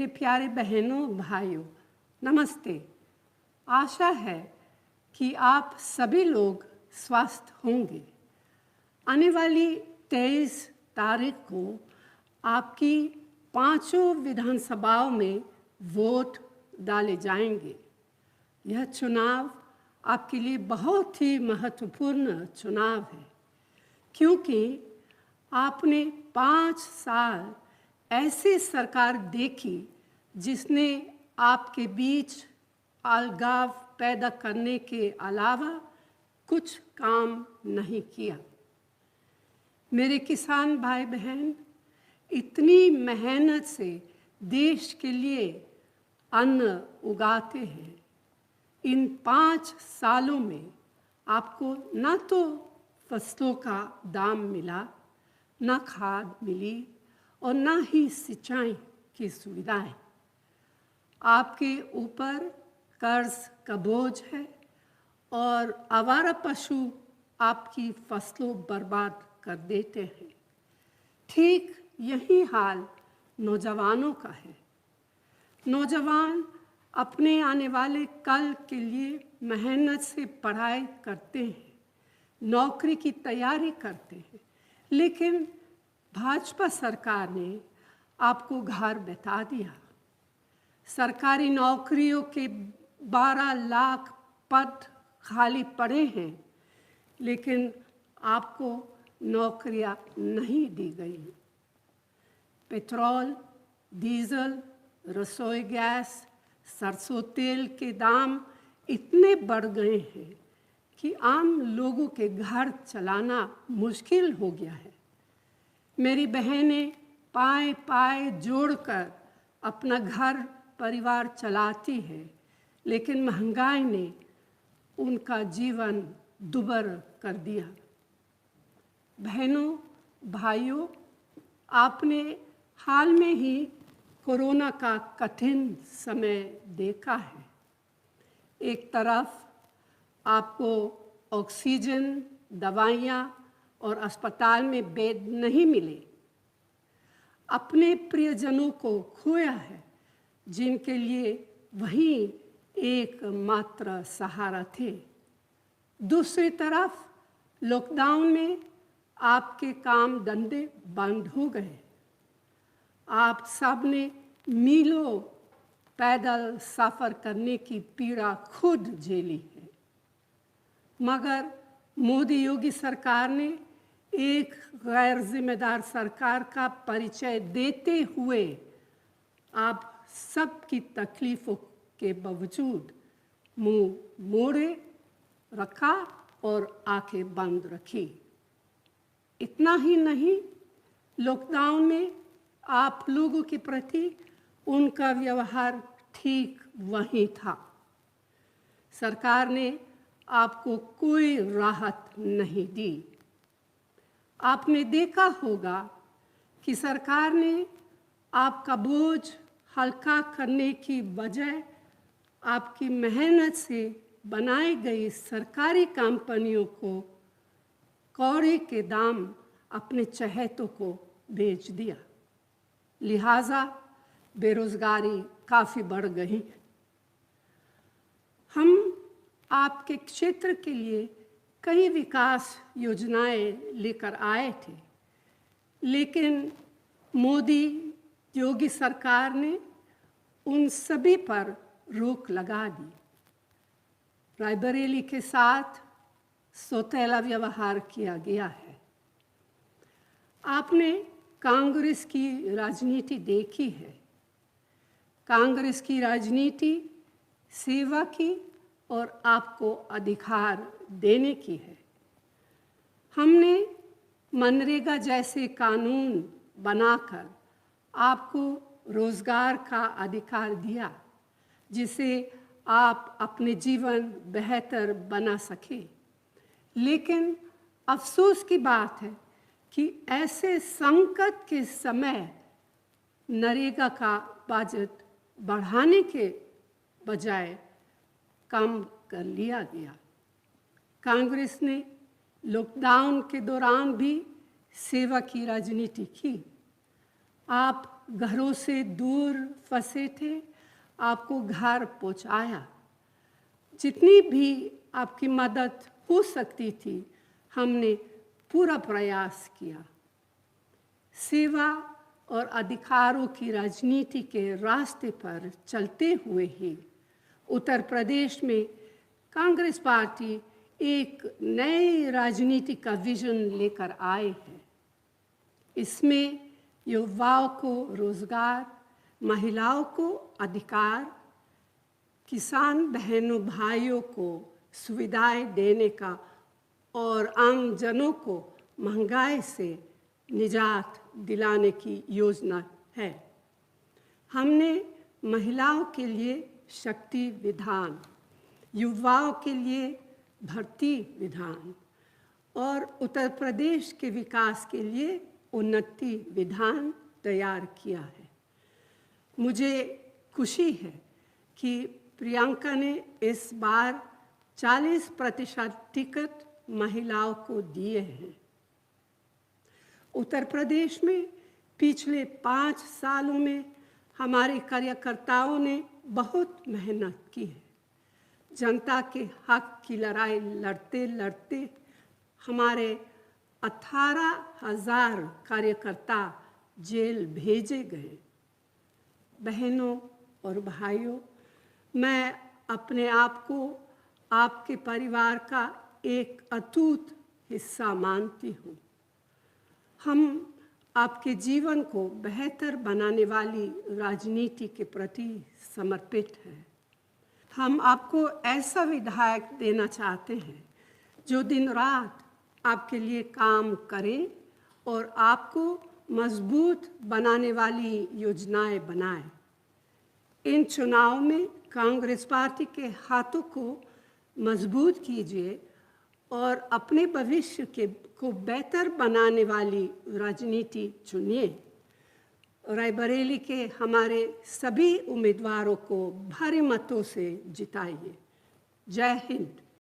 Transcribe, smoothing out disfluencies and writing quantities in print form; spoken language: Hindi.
मेरे प्यारे बहनों भाइयों, नमस्ते। आशा है कि आप सभी लोग स्वस्थ होंगे। आने वाली 23 तारीख को आपकी 5 विधानसभाओं में वोट डाले जाएंगे। यह चुनाव आपके लिए बहुत ही महत्वपूर्ण चुनाव है, क्योंकि आपने 5 साल ऐसी सरकार देखी जिसने आपके बीच अलगाव पैदा करने के अलावा कुछ काम नहीं किया। मेरे किसान भाई बहन इतनी मेहनत से देश के लिए अन्न उगाते हैं। इन 5 सालों में आपको न तो फसलों का दाम मिला, न खाद मिली और न ही सिंचाई की सुविधाएं। आपके ऊपर कर्ज का बोझ है और आवारा पशु आपकी फसलों बर्बाद कर देते हैं। ठीक यही हाल नौजवानों का है। नौजवान अपने आने वाले कल के लिए मेहनत से पढ़ाई करते हैं, नौकरी की तैयारी करते हैं, लेकिन भाजपा सरकार ने आपको घर बैठा दिया। सरकारी नौकरियों के 12 लाख पद खाली पड़े हैं, लेकिन आपको नौकरियां नहीं दी गई। पेट्रोल, डीजल, रसोई गैस, सरसों तेल के दाम इतने बढ़ गए हैं कि आम लोगों के घर चलाना मुश्किल हो गया है। मेरी बहनें पाए पाए जोड़कर अपना घर परिवार चलाती हैं, लेकिन महंगाई ने उनका जीवन दुभर कर दिया। बहनों भाइयों, आपने हाल में ही कोरोना का कठिन समय देखा है। एक तरफ आपको ऑक्सीजन, दवाइयाँ और अस्पताल में बेड नहीं मिले, अपने प्रियजनों को खोया है जिनके लिए वही एकमात्र सहारा थे। दूसरी तरफ लॉकडाउन में आपके काम धंधे बंद हो गए। आप सब ने मीलों पैदल सफ़र करने की पीड़ा खुद झेली है, मगर मोदी योगी सरकार ने एक गैर जिम्मेदार सरकार का परिचय देते हुए आप सबकी तकलीफ़ों के बावजूद मुंह मोड़े रखा और आंखें बंद रखी। इतना ही नहीं, लॉकडाउन में आप लोगों के प्रति उनका व्यवहार ठीक वही था। सरकार ने आपको कोई राहत नहीं दी। आपने देखा होगा कि सरकार ने आपका बोझ हल्का करने की बजाय आपकी मेहनत से बनाई गई सरकारी कंपनियों को कौड़े के दाम अपने चहेतों को बेच दिया। लिहाजा बेरोजगारी काफ़ी बढ़ गई। हम आपके क्षेत्र के लिए कई विकास योजनाएं लेकर आए थे, लेकिन मोदी योगी सरकार ने उन सभी पर रोक लगा दी। रायबरेली के साथ सौतेला व्यवहार किया गया है। आपने कांग्रेस की राजनीति देखी है। कांग्रेस की राजनीति सेवा की और आपको अधिकार देने की है। हमने मनरेगा जैसे कानून बनाकर आपको रोजगार का अधिकार दिया, जिसे आप अपने जीवन बेहतर बना सके। लेकिन अफसोस की बात है कि ऐसे संकट के समय नरेगा का बजट बढ़ाने के बजाय कम कर लिया गया। कांग्रेस ने लॉकडाउन के दौरान भी सेवा की राजनीति की। आप घरों से दूर फंसे थे, आपको घर पहुंचाया। जितनी भी आपकी मदद हो सकती थी, हमने पूरा प्रयास किया। सेवा और अधिकारों की राजनीति के रास्ते पर चलते हुए ही उत्तर प्रदेश में कांग्रेस पार्टी एक नए राजनीति का विजन लेकर आए हैं। इसमें युवाओं को रोजगार, महिलाओं को अधिकार, किसान बहनों भाइयों को सुविधाएं देने का और आम जनों को महंगाई से निजात दिलाने की योजना है। हमने महिलाओं के लिए शक्ति विधान, युवाओं के लिए भर्ती विधान और उत्तर प्रदेश के विकास के लिए उन्नति विधान तैयार किया है। मुझे खुशी है कि प्रियंका ने इस बार 40% टिकट महिलाओं को दिए हैं। उत्तर प्रदेश में पिछले 5 सालों में हमारे कार्यकर्ताओं ने बहुत मेहनत की है। जनता के हक की लड़ाई लड़ते लड़ते हमारे 18,000 कार्यकर्ता जेल भेजे गए। बहनों और भाइयों, मैं अपने आप को आपके परिवार का एक अटूट हिस्सा मानती हूँ। हम आपके जीवन को बेहतर बनाने वाली राजनीति के प्रति समर्पित हैं। हम आपको ऐसा विधायक देना चाहते हैं जो दिन रात आपके लिए काम करे और आपको मजबूत बनाने वाली योजनाएं बनाए। इन चुनाव में कांग्रेस पार्टी के हाथों को मजबूत कीजिए और अपने भविष्य को बेहतर बनाने वाली राजनीति चुनिए। रायबरेली के हमारे सभी उम्मीदवारों को भारी मतों से जिताइए। जय हिंद।